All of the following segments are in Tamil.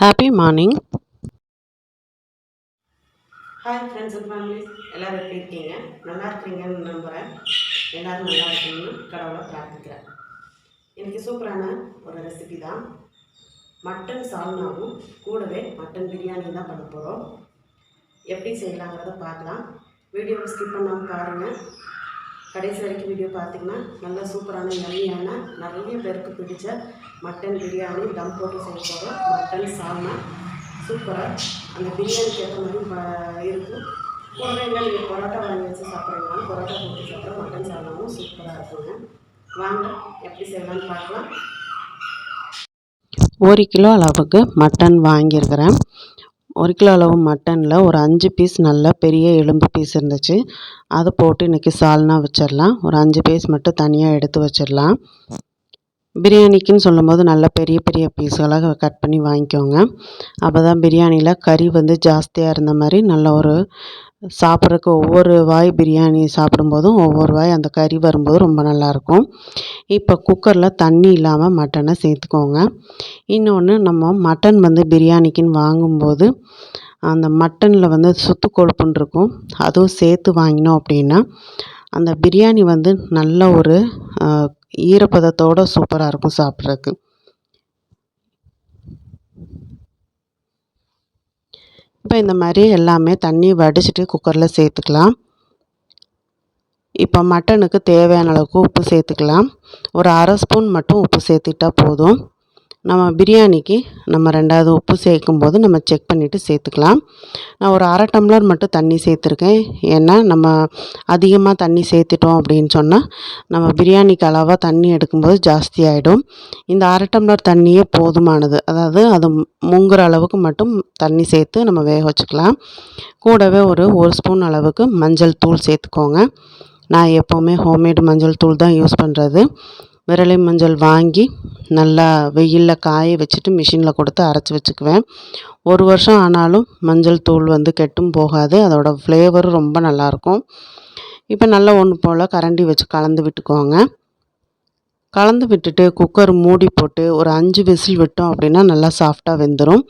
Happy morning. Hi friends and families, எல்லோரும் எப்படி இருக்கீங்க? நல்லா இருக்கீங்கன்னு நம்புகிறேன். எல்லோரும் நல்லா இருக்கணும்னு கடவுளை பிரார்த்திக்கிறேன். இன்றைக்கி சூப்பரான ஒரு ரெசிபி தான். மட்டன் சால்னாவும் கூடவே மட்டன் பிரியாணி தான் பண்ண போகிறோம். எப்படி செய்யலாங்கிறத பார்க்கலாம். வீடியோவை ஸ்கிப் பண்ணாமல் பாருங்கள். கடைசி வரைக்கும் வீடியோ பார்த்திங்கன்னா நல்லா சூப்பரான எளிமையான நிறைய பேருக்கு பிடிச்ச மட்டன் பிரியாணி தம் போட்டு செய்ய போகிறோம். மட்டன் சால்னா சூப்பராக அந்த பிரியாணிக்கு ஏற்ற மாதிரி இருக்கும். கூடவே இல்லை நீங்கள் பரோட்டா வாங்கி வச்சு சாப்பிட்றீங்கனாலும் பரோட்டா போட்டு சாப்பிட்ற மட்டன் சால்னாவும் சூப்பராக இருக்குங்க. வாங்க எப்படி செய்யலாம்னு பார்க்கலாம். 1 கிலோ அளவுக்கு மட்டன் வாங்கியிருக்கிறேன். 1 கிலோ அளவு மட்டனில் ஒரு 5 பீஸ் நல்ல பெரிய எலும்பு பீஸ் இருந்துச்சு. அதை போட்டு இன்றைக்கி சால்னா வச்சிடலாம். ஒரு 5 பீஸ் மட்டும் தனியாக எடுத்து வச்சிடலாம். பிரியாணிக்குன்னு சொல்லும்போது நல்ல பெரிய பெரிய பீஸுகளாக கட் பண்ணி வாங்கிக்கோங்க. அப்போ தான் பிரியாணியில் கறி ஜாஸ்தியாக இருந்த மாதிரி நல்ல ஒரு சாப்பிட்றதுக்கு ஒவ்வொரு வாய் பிரியாணி சாப்பிடும்போதும் ஒவ்வொரு வாய் அந்த கறி வரும்போது ரொம்ப நல்லாயிருக்கும். இப்போ குக்கரில் தண்ணி இல்லாமல் மட்டனை சேர்த்துக்கோங்க. இன்னொன்று, நம்ம மட்டன் பிரியாணிக்குன்னு வாங்கும்போது அந்த மட்டனில் சுத்து கொழுப்புன்னு இருக்கும். அதுவும் சேர்த்து வாங்கினோம் அப்படின்னா அந்த பிரியாணி நல்ல ஒரு ஈரப்பதத்தோடு சூப்பராக இருக்கும் சாப்பிட்றதுக்கு. இப்போ இந்த மாதிரி எல்லாமே தண்ணி வடிச்சிட்டு குக்கரில் சேர்த்துக்கலாம். இப்போ மட்டனுக்கு தேவையான அளவுக்கு உப்பு சேர்த்துக்கலாம். ஒரு 1/2 ஸ்பூன் மட்டும் உப்பு சேர்த்துட்டா போதும். நம்ம பிரியாணிக்கு நம்ம 2வது உப்பு சேர்க்கும்போது நம்ம செக் பண்ணிவிட்டு சேர்த்துக்கலாம். நான் ஒரு 1/2 டம்ளர் மட்டும் தண்ணி சேர்த்துருக்கேன். ஏன்னா நம்ம அதிகமாக தண்ணி சேர்த்துட்டோம் அப்படின்னு சொன்னால் நம்ம பிரியாணிக்கு அளவாக தண்ணி எடுக்கும்போது ஜாஸ்தி ஆகிடும். இந்த 1/2 டம்ளர் தண்ணியே போதுமானது. அதாவது அது முங்குற அளவுக்கு மட்டும் தண்ணி சேர்த்து நம்ம வேக வச்சுக்கலாம். கூடவே ஒரு ஸ்பூன் அளவுக்கு மஞ்சள் தூள் சேர்த்துக்கோங்க. நான் எப்போவுமே ஹோம்மேடு மஞ்சள் தூள் தான் யூஸ் பண்ணுறது. விரலி மஞ்சள் வாங்கி நல்லா வெயிலில் காய வச்சுட்டு மிஷினில் கொடுத்து அரைச்சி வச்சுக்குவேன். 1 வருஷம் ஆனாலும் மஞ்சள் தூள் கெட்டும் போகாது. அதோடய ஃப்ளேவரும் ரொம்ப நல்லாயிருக்கும். இப்போ நல்லா ஒன்று போல் கரண்டி வச்சு கலந்து விட்டுக்கோங்க. கலந்து விட்டுட்டு குக்கர் மூடி போட்டு ஒரு 5 விசில் விட்டோம் அப்படின்னா நல்லா சாஃப்டாக வெந்துடும்.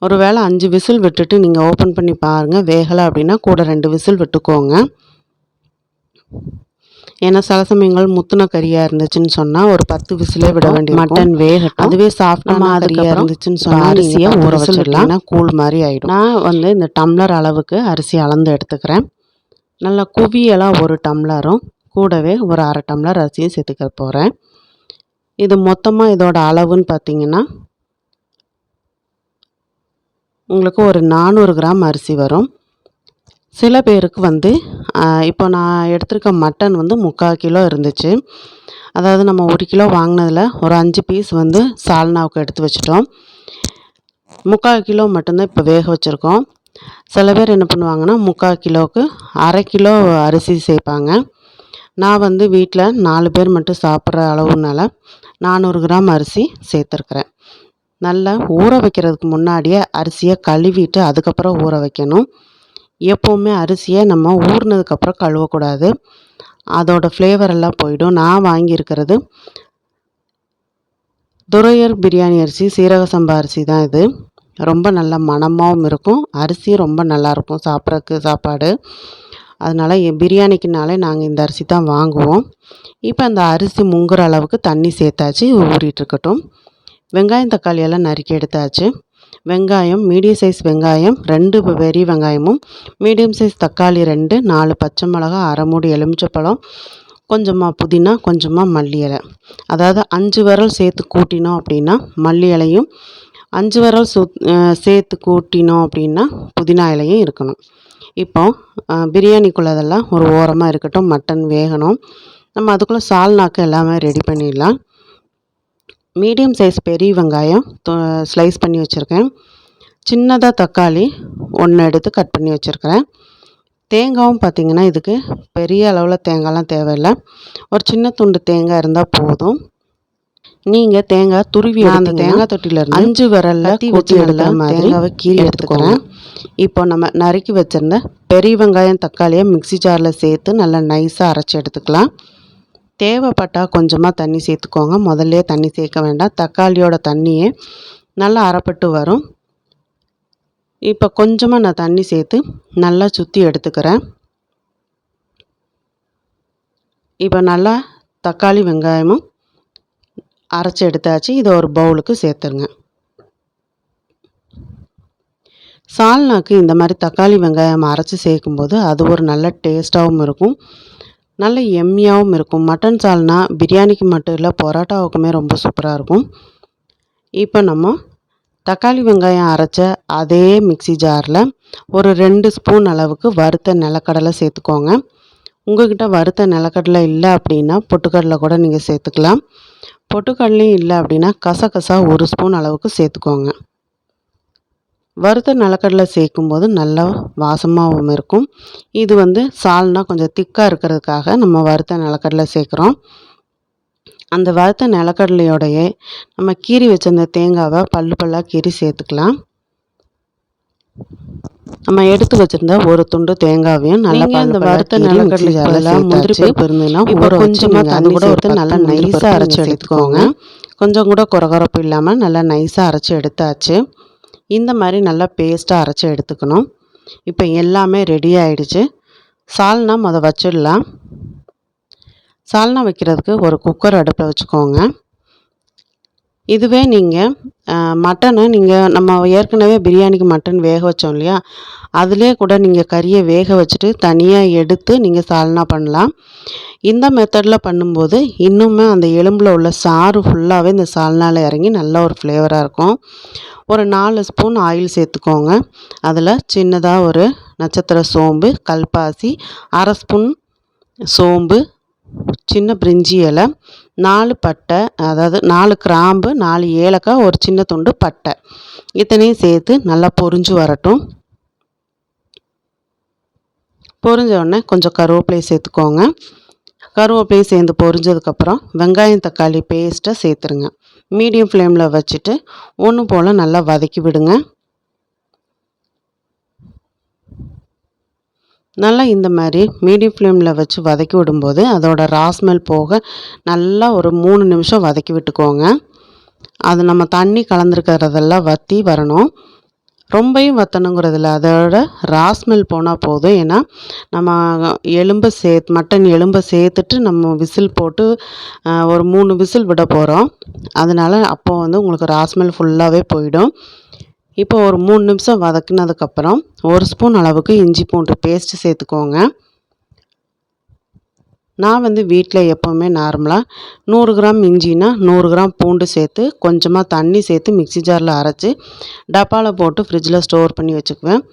ஒரு வேளை 5 விசில் விட்டுட்டு நீங்கள் ஓப்பன் பண்ணி பாருங்கள். வேகலை அப்படின்னா கூட 2 விசில் விட்டுக்கோங்க. ஏன்னா சில சமயங்கள் முத்துன கறியாக இருந்துச்சுன்னு சொன்னால் ஒரு 10 விசிலே விட வேண்டிய மட்டன் வேகட்டும். அதுவே சாஃப்டான கறியாக இருந்துச்சுன்னு சொன்னால் அரிசியை ஊற வச்சிடலாம். கூழ் மாதிரி ஆகிடும். நான் இந்த டம்ளர் அளவுக்கு அரிசி அளந்து எடுத்துக்கிறேன். நல்லா குவியெல்லாம் 1 டம்ளரும் கூடவே ஒரு 1/2 டம்ளர் அரிசியும் சேர்த்துக்க போகிறேன். இது மொத்தமாக இதோட அளவுன்னு பார்த்தீங்கன்னா உங்களுக்கு ஒரு 400 கிராம் அரிசி வரும். சில பேருக்கு இப்போ நான் எடுத்திருக்க மட்டன் 3/4 கிலோ இருந்துச்சு. அதாவது நம்ம 1 கிலோ வாங்கினதில் ஒரு 5 பீஸ் சால்னாவுக்கு எடுத்து வச்சிட்டோம். 3/4 கிலோ மட்டும்தான் இப்போ வேக வச்சுருக்கோம். சில பேர் என்ன பண்ணுவாங்கன்னா 3/4 கிலோவுக்கு 1/2 கிலோ அரிசி சேர்ப்பாங்க. நான் வீட்டில் 4 பேர் மட்டும் சாப்பிட்ற அளவுனால 400 கிராம் அரிசி சேர்த்துருக்குறேன். நல்லா ஊற வைக்கிறதுக்கு முன்னாடியே அரிசியை கழுவிட்டு அதுக்கப்புறம் ஊற வைக்கணும். எப்போவுமே அரிசியை நம்ம ஊறினதுக்கப்புறம் கழுவக்கூடாது. அதோடய ஃப்ளேவர் எல்லாம் போயிடும். நான் வாங்கியிருக்கிறது துரையர் பிரியாணி அரிசி, சீரக சம்பா அரிசி தான் இது. ரொம்ப நல்ல மணமாகவும் இருக்கும். அரிசி ரொம்ப நல்லாயிருக்கும் சாப்பிட்றதுக்கு சாப்பாடு. அதனால் பிரியாணிக்குனாலே நாங்கள் இந்த அரிசி தான் வாங்குவோம். இப்போ அந்த அரிசி முங்குற அளவுக்கு தண்ணி சேர்த்தாச்சு. ஊறிட்டுருக்கட்டும். வெங்காயம் தக்காளி எல்லாம் நறுக்கி எடுத்தாச்சு. வெங்காயம் மீடியம் சைஸ் வெங்காயம் 2 பெரிய வெங்காயமும், மீடியம் சைஸ் தக்காளி 2, 4 பச்சை மிளகா, 1/2 மூடி எலுமிச்சப்பழம், கொஞ்சமாக புதினா, கொஞ்சமாக மல்லி இலை. அதாவது 5 விரல் சேர்த்து கூட்டினோம் அப்படின்னா மல்லி இலையும், 5 விரல் சேர்த்து கூட்டினோம் அப்படின்னா புதினா இலையும் இருக்கணும். இப்போ பிரியாணிக்குள்ளதெல்லாம் ஒரு ஓரமாக இருக்கட்டும். மட்டன் வேகணும். நம்ம அதுக்குள்ளே சால்னாக்கு எல்லாமே ரெடி பண்ணிடலாம். மீடியம் சைஸ் பெரிய வெங்காயம் ஸ்லைஸ் பண்ணி வச்சுருக்கேன். சின்னதாக தக்காளி 1 எடுத்து கட் பண்ணி வச்சுருக்கிறேன். தேங்காயும் பார்த்திங்கன்னா இதுக்கு பெரிய அளவில் தேங்காய்லாம் தேவையில்லை. ஒரு சின்ன துண்டு தேங்காய் இருந்தால் போதும். நீங்கள் தேங்காய் துருவி அந்த தேங்காய் தொட்டியிலேருந்து 5 விரலில் கூட்டி எடுக்கிற மாதிரி தேங்காவை கீறி எடுத்துக்கிறேன். இப்போ நம்ம நறுக்கி வச்சுருந்த பெரிய வெங்காயம் தக்காளியை மிக்ஸி ஜாரில் சேர்த்து நல்லா நைஸாக அரைச்சி எடுத்துக்கலாம். தேவைப்பட்டால் கொஞ்சமாக தண்ணி சேர்த்துக்கோங்க. முதல்ல தண்ணி சேர்க்க வேண்டாம். தக்காளியோட தண்ணியே நல்லா அரைப்பட்டு வரும். இப்போ கொஞ்சமாக நான் தண்ணி சேர்த்து நல்லா சுற்றி எடுத்துக்கிறேன். இப்போ நல்லா தக்காளி வெங்காயமும் அரைச்சி எடுத்தாச்சு. இதை ஒரு பவுலுக்கு சேர்த்துருங்க. சால்னாக்கு இந்த மாதிரி தக்காளி வெங்காயம் அரைச்சி சேர்க்கும்போது அது ஒரு நல்ல டேஸ்ட்டாகவும் இருக்கும், நல்ல எம்மியாகவும் இருக்கும். மட்டன் சால்னா பிரியாணிக்கு மட்டும் இல்லை, பரோட்டாவுக்குமே ரொம்ப சூப்பராக இருக்கும். இப்போ நம்ம தக்காளி வெங்காயம் அரைச்ச அதே மிக்ஸி ஜாரில் ஒரு 2 ஸ்பூன் அளவுக்கு வறுத்த நிலக்கடலை சேர்த்துக்கோங்க. உங்கள்கிட்ட வறுத்த நிலக்கடலை இல்லை அப்படின்னா பொட்டுக்கடலை கூட நீங்கள் சேர்த்துக்கலாம். பொட்டுக்கடலையும் இல்லை அப்படின்னா கசகசா 1 ஸ்பூன் அளவுக்கு சேர்த்துக்கோங்க. வறுத்த நிலக்கடலை சேர்க்கும்போது நல்லா வாசமாகவும் இருக்கும். இது சால்னா கொஞ்சம் திக்காக இருக்கிறதுக்காக நம்ம வறுத்த நிலக்கடலை சேர்க்குறோம். அந்த வறுத்த நிலக்கடலையோடையே நம்ம கீறி வச்சிருந்த தேங்காவை பல்லாக கீறி சேர்த்துக்கலாம். நம்ம எடுத்து வச்சிருந்த ஒரு துண்டு தேங்காவையும் நல்லா அந்த வறுத்த நிலக்கடலை முந்திரி பருப்பு இருந்ததுன்னா இப்போ கொஞ்சமாக தண்ணி கூட நல்லா நைஸாக அரைச்சி எடுத்துக்கோங்க. கொஞ்சம் கூட குறகுறப்பு இல்லாமல் நல்லா நைஸாக அரைச்சி எடுத்தாச்சு. இந்த மாதிரி நல்லா பேஸ்ட்டாக அரைச்சி எடுத்துக்கணும். இப்போ எல்லாமே ரெடி ஆகிடுச்சு. சால்னா வச்சிடலாம். சால்னா வைக்கிறதுக்கு ஒரு குக்கர் அடுப்பில் வச்சுக்கோங்க. இதுவே நீங்கள் மட்டனை நம்ம ஏற்கனவே பிரியாணிக்கு மட்டன் வேக வச்சோம் இல்லையா, அதிலே கூட நீங்கள் கறியை வேக வச்சுட்டு தனியாக எடுத்து நீங்கள் சால்னா பண்ணலாம். இந்த மெத்தடில் பண்ணும்போது இன்னுமே அந்த எலும்பில் உள்ள சாறு ஃபுல்லாகவே இந்த சால்னாவில் இறங்கி நல்ல ஒரு ஃப்ளேவராக இருக்கும். ஒரு 4 ஸ்பூன் ஆயில் சேர்த்துக்கோங்க. அதில் சின்னதாக ஒரு நட்சத்திர சோம்பு, கல்பாசி, 1/2 ஸ்பூன் சோம்பு, சின்ன பிரிஞ்சி இலை, 4 பட்டை, அதாவது 4 கிராம்பு, 4 ஏலக்காய், ஒரு சின்ன துண்டு பட்டை, இத்தனையும் சேர்த்து நல்லா பொரிஞ்சு வரட்டும். பொரிஞ்ச உடனே கொஞ்சம் கருவேப்பிலை சேர்த்துக்கோங்க. கருவேப்பிலை சேர்ந்து பொரிஞ்சதுக்கப்புறம் வெங்காயம் தக்காளி பேஸ்ட்டை சேர்த்துருங்க. மீடியம் ஃப்ளேமில் வச்சுட்டு ஒன்று போல் நல்லா வதக்கி விடுங்க. நல்லா இந்த மாதிரி மீடியம் ஃப்ளேமில் வச்சு வதக்கி விடும்போது அதோட ராஸ்மெல் போக நல்லா ஒரு 3 நிமிஷம் வதக்கி விட்டுக்கோங்க. அது நம்ம தண்ணி கலந்துருக்கிறதெல்லாம் வற்றி வரணும். ரொம்பையும் வற்றணுங்கிறதில்ல, அதோட ராஸ்மெல் போனால் போதும். ஏன்னா நம்ம மட்டன் எலும்பை சேர்த்துட்டு நம்ம விசில் போட்டு ஒரு 3 விசில் விட போகிறோம். அதனால் அப்போ உங்களுக்கு ராஸ்மெல் ஃபுல்லாகவே போயிடும். இப்போ ஒரு 3 நிமிஷம் வதக்கினதுக்கப்புறம் 1 ஸ்பூன் அளவுக்கு இஞ்சி பூண்டு பேஸ்ட்டு சேர்த்துக்கோங்க. நான் வீட்டில் எப்போவுமே நார்மலாக 100 கிராம் இஞ்சினா 100 கிராம் பூண்டு சேர்த்து கொஞ்சமாக தண்ணி சேர்த்து மிக்ஸி ஜாரில் அரைச்சி டப்பாவில் போட்டு ஃப்ரிட்ஜில் ஸ்டோர் பண்ணி வச்சுக்குவேன்.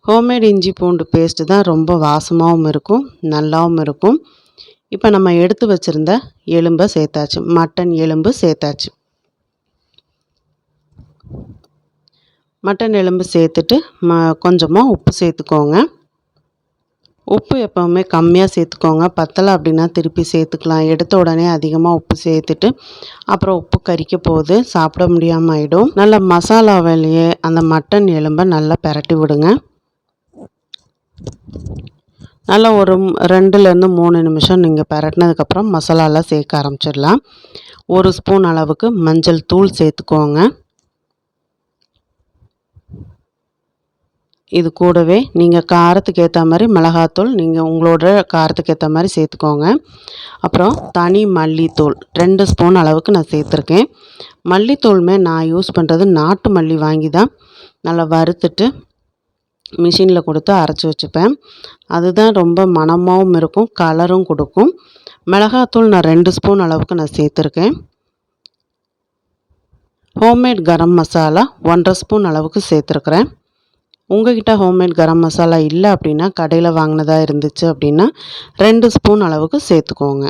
ஹோம்மேட் இஞ்சி பூண்டு பேஸ்ட்டு தான் ரொம்ப வாசமாகவும் இருக்கும், நல்லாவும் இருக்கும். இப்போ நம்ம எடுத்து வச்சுருந்த எலும்பை சேர்த்தாச்சு, மட்டன் எலும்பு சேர்த்தாச்சு. மட்டன் எலும்பு சேர்த்துட்டு கொஞ்சமாக உப்பு சேர்த்துக்கோங்க. உப்பு எப்போவுமே கம்மியாக சேர்த்துக்கோங்க. பத்தலை அப்படின்னா திருப்பி சேர்த்துக்கலாம். எடுத்த உடனே அதிகமாக உப்பு சேர்த்துட்டு அப்புறம் உப்பு கரிக்க போகுது, சாப்பிட முடியாமல் ஆகிடும். நல்லா மசாலாவிலேயே அந்த மட்டன் எலும்பை நல்லா பிரட்டி விடுங்க. நல்லா ஒரு 2லேருந்து 3 நிமிஷம் நீங்கள் பிரட்டினதுக்கப்புறம் மசாலாலாம் சேர்க்க ஆரம்பிச்சிடலாம். 1 ஸ்பூன் அளவுக்கு மஞ்சள் தூள் சேர்த்துக்கோங்க. இது கூடவே நீங்கள் காரத்துக்கு ஏற்ற மாதிரி மிளகாத்தூள் நீங்கள் உங்களோட காரத்துக்கு ஏற்ற மாதிரி சேர்த்துக்கோங்க. அப்புறம் தனி மல்லித்தூள் 2 ஸ்பூன் அளவுக்கு நான் சேர்த்துருக்கேன். மல்லித்தூளுமே நான் யூஸ் பண்ணுறது நாட்டு மல்லி வாங்கி தான் நல்லா வறுத்துட்டு மிஷினில் கொடுத்து அரைச்சி வச்சுப்பேன். அதுதான் ரொம்ப மணமாகவும் இருக்கும், கலரும் கொடுக்கும். மிளகாத்தூள் நான் 2 ஸ்பூன் அளவுக்கு நான் சேர்த்துருக்கேன். ஹோம்மேட் கரம் மசாலா 1/2 ஸ்பூன் அளவுக்கு சேர்த்துருக்குறேன். உங்கள்கிட்ட ஹோம்மேட் கரம் மசாலா இல்லை அப்படின்னா கடையில் வாங்கினதாக இருந்துச்சு அப்படின்னா 2 ஸ்பூன் அளவுக்கு சேர்த்துக்கோங்க.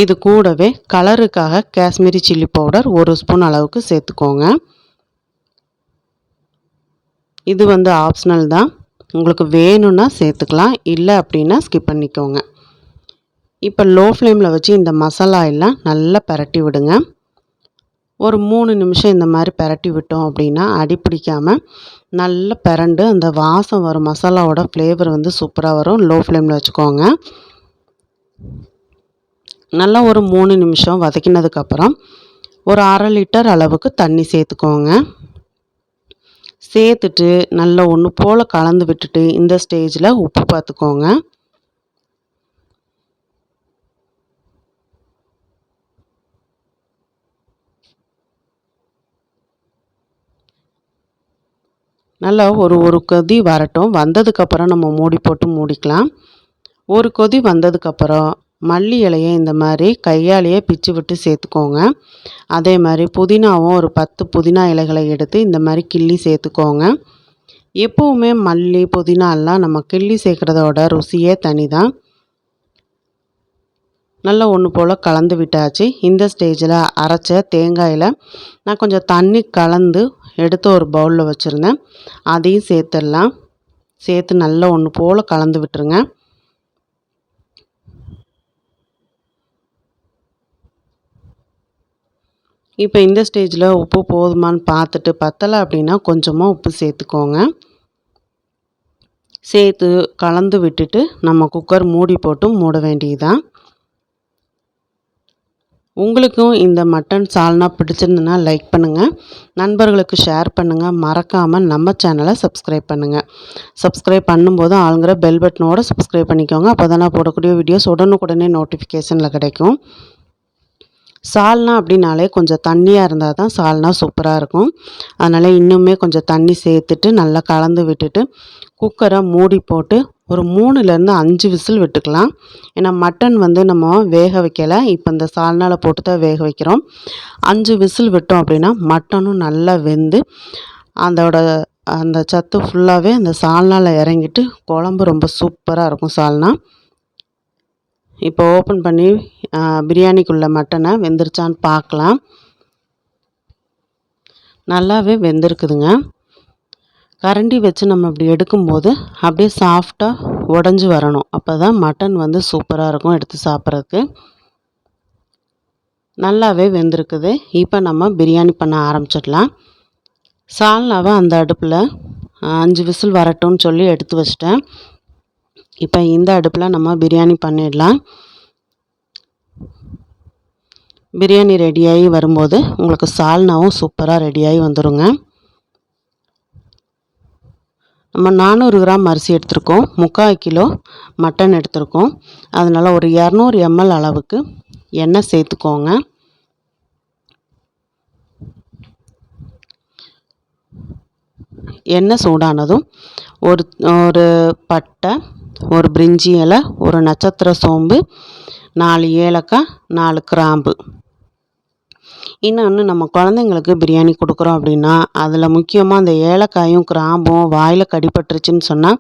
இது கூடவே கலருக்காக காஷ்மீரி சில்லி பவுடர் 1 ஸ்பூன் அளவுக்கு சேர்த்துக்கோங்க. இது ஆப்ஷனல் தான், உங்களுக்கு வேணும்னா சேர்த்துக்கலாம், இல்லை அப்படின்னா ஸ்கிப் பண்ணிக்கோங்க. இப்போ லோ ஃப்ளேமில் வச்சு இந்த மசாலா எல்லாம் நல்லா பிரட்டி விடுங்க. ஒரு 3 நிமிஷம் இந்த மாதிரி பிரட்டி விட்டோம் அப்படின்னா அடி பிடிக்காமல் நல்லா பிரண்டு அந்த வாசம் வரும், மசாலாவோட ஃப்ளேவர் சூப்பராக வரும். லோ ஃப்ளேமில் வச்சுக்கோங்க. நல்லா ஒரு 3 நிமிஷம் வதக்கினதுக்கப்புறம் ஒரு 1/2 லிட்டர் அளவுக்கு தண்ணி சேர்த்துக்கோங்க. சேர்த்துட்டு நல்லா ஒன்று போல் கலந்து விட்டுட்டு இந்த ஸ்டேஜில் உப்பு பார்த்துக்கோங்க. நல்லா ஒரு கொதி வரட்டும். வந்ததுக்கப்புறம் நம்ம மூடி போட்டு மூடிக்கலாம். ஒரு கொதி வந்ததுக்கப்புறம் மல்லி இலையை இந்த மாதிரி கையாலேயே பிச்சு விட்டு சேர்த்துக்கோங்க. அதே மாதிரி புதினாவும் ஒரு 10 புதினா இலைகளை எடுத்து இந்த மாதிரி கிள்ளி சேர்த்துக்கோங்க. எப்போவுமே மல்லி புதினாலாம் நம்ம கிள்ளி சேர்க்குறதோட ருசியே தனி தான். நல்லா ஒன்று போல் கலந்து விட்டாச்சு. இந்த ஸ்டேஜில் அரைச்ச தேங்காயில் நான் கொஞ்சம் தண்ணி கலந்து எடுத்து ஒரு பவுலில் வச்சுருந்தேன். அதையும் சேர்த்துடலாம். சேர்த்து நல்லா ஒன்று போல் கலந்து விட்டுருங்க. இப்போ இந்த ஸ்டேஜில் உப்பு போதுமான்னு பார்த்துட்டு பத்தலை அப்படின்னா கொஞ்சமாக உப்பு சேர்த்துக்கோங்க. சேர்த்து கலந்து விட்டுட்டு நம்ம குக்கர் மூடி போட்டு மூட வேண்டியதுதான். உங்களுக்கும் இந்த மட்டன் சால்னா பிடிச்சிருந்துன்னா லைக் பண்ணுங்கள், நண்பர்களுக்கு ஷேர் பண்ணுங்கள், மறக்காமல் நம்ம சேனலை சப்ஸ்கிரைப் பண்ணுங்கள். சப்ஸ்கிரைப் பண்ணும்போது ஆளுங்கிற பெல் பட்டனோட சப்ஸ்கிரைப் பண்ணிக்கோங்க. அப்போ தான் நான் போடக்கூடிய வீடியோஸ் உடனுக்குடனே நோட்டிஃபிகேஷனில் கிடைக்கும். சால்னா அப்படின்னாலே கொஞ்சம் தண்ணியாக இருந்தால் தான் சால்னா சூப்பராக இருக்கும். அதனால் இன்னுமே கொஞ்சம் தண்ணி சேர்த்துட்டு நல்லா கலந்து விட்டுட்டு குக்கரை மூடி போட்டு ஒரு 3லேருந்து 5 விசில் விட்டுக்கலாம். ஏன்னா மட்டன் நம்ம வேக வைக்கலை, இப்போ இந்த சால்னாவில் போட்டு தான் வேக வைக்கிறோம். 5 விசில் விட்டோம் அப்படின்னா மட்டனும் நல்லா வெந்து அந்த சத்து ஃபுல்லாகவே அந்த சால்னாவில் இறங்கிட்டு குழம்பு ரொம்ப சூப்பராக இருக்கும் சால்னா. இப்போ ஓப்பன் பண்ணி பிரியாணிக்குள்ள மட்டனை வெந்துருச்சான்னு பார்க்கலாம். நல்லாவே வெந்திருக்குதுங்க. கரண்டி வச்சு நம்ம இப்படி எடுக்கும்போது அப்படியே சாஃப்டாக உடஞ்சி வரணும். அப்போ தான் மட்டன் சூப்பராக இருக்கும் எடுத்து சாப்பிட்றதுக்கு. நல்லாவே வெந்திருக்குது. இப்போ நம்ம பிரியாணி பண்ண ஆரம்பிச்சிடலாம். சால்னாவை அந்த அடுப்பில் 5 விசில் வரட்டும்னு சொல்லி எடுத்து வச்சிட்டேன். இப்போ இந்த அடுப்பில் நம்ம பிரியாணி பண்ணிடலாம். பிரியாணி ரெடியாகி வரும்போது உங்களுக்கு சால்னாவும் சூப்பராக ரெடியாகி வந்துடுங்க. நம்ம 400 கிராம் அரிசி எடுத்திருக்கோம், 3/4 கிலோ மட்டன் எடுத்திருக்கோம். அதனால் ஒரு 200 ml அளவுக்கு எண்ணெய் சேர்த்துக்கோங்க. எண்ணெய் சூடானதும் ஒரு பட்டை, ஒரு பிரிஞ்சி இலை, ஒரு நட்சத்திர சோம்பு, 4 ஏலக்காய், 4 கிராம்பு. இன்னொன்று, நம்ம குழந்தைங்களுக்கு பிரியாணி கொடுக்குறோம் அப்படின்னா அதில் முக்கியமாக அந்த ஏலக்காயும் கிராம்பும் வாயில் கடிபட்டுருச்சுன்னு சொன்னால்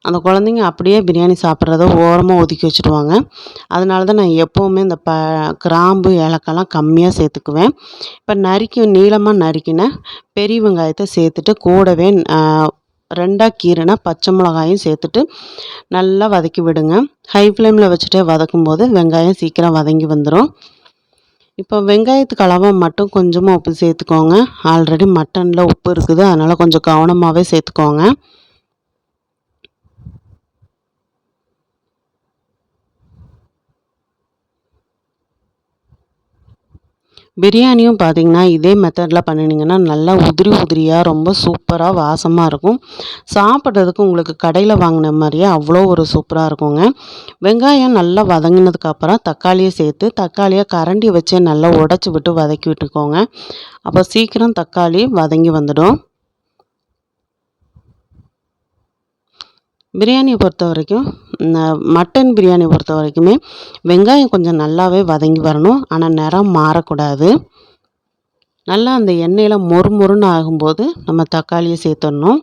அந்த குழந்தைங்க அப்படியே பிரியாணி சாப்பிட்றத ஓரமாக ஒதுக்கி வச்சுடுவாங்க. அதனால தான் நான் எப்போவுமே இந்த கிராம்பு ஏலக்காய்லாம் கம்மியாக சேர்த்துக்குவேன். இப்போ நீளமாக நறுக்கின பெரிய வெங்காயத்தை சேர்த்துட்டு கூடவே 2ஆக கீறின பச்சை மிளகாயும் சேர்த்துட்டு நல்லா வதக்கி விடுங்க. ஹை ஃப்ளேமில் வச்சுட்டே வதக்கும்போது வெங்காயம் சீக்கிரம் வதங்கி வந்துடும். இப்போ வெங்காயத்துக்கு அளவாக மட்டும் கொஞ்சமாக உப்பு சேர்த்துக்கோங்க. ஆல்ரெடி மட்டனில் உப்பு இருக்குது, அதனால் கொஞ்சம் கவனமாகவே சேர்த்துக்கோங்க. பிரியாணியும் பார்த்திங்கன்னா இதே மெத்தடில் பண்ணினீங்கன்னா நல்லா உதிரியாக ரொம்ப சூப்பராக வாசமாக இருக்கும். சாப்பிட்றதுக்கு உங்களுக்கு கடையில் வாங்கின மாதிரியே அவ்வளோ ஒரு சூப்பராக இருக்குங்க. வெங்காயம் நல்லா வதங்கினதுக்கப்புறம் தக்காளியை சேர்த்து தக்காளியை கரண்டி வச்சு நல்லா உடச்சி விட்டு வதக்கி விட்டுக்கோங்க. அப்போ சீக்கிரம் தக்காளி வதங்கி வந்துடும். பிரியாணியை பொறுத்த வரைக்கும், மட்டன் பிரியாணியை பொறுத்த வரைக்குமே வெங்காயம் கொஞ்சம் நல்லாவே வதங்கி வரணும். ஆனால் நிறம் மாறக்கூடாது. நல்லா அந்த எண்ணெயில் மொறுமொறுன்னு ஆகும்போது நம்ம தக்காளியை சேர்த்துடணும்.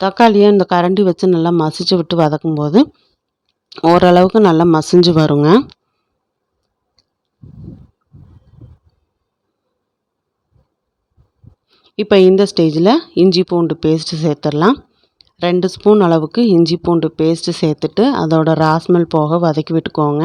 தக்காளியை இந்த கரண்டி வச்சு நல்லா மசிச்சு விட்டு வதக்கும்போது ஓரளவுக்கு நல்லா மசிஞ்சு வருங்க. இப்போ இந்த ஸ்டேஜில் இஞ்சி பூண்டு பேஸ்ட்டு சேர்த்துடலாம். 2 ஸ்பூன் அளவுக்கு இஞ்சி பூண்டு பேஸ்ட்டு சேர்த்துட்டு அதோட ராஸ்மெல் போக வதக்கி விட்டுக்கோங்க.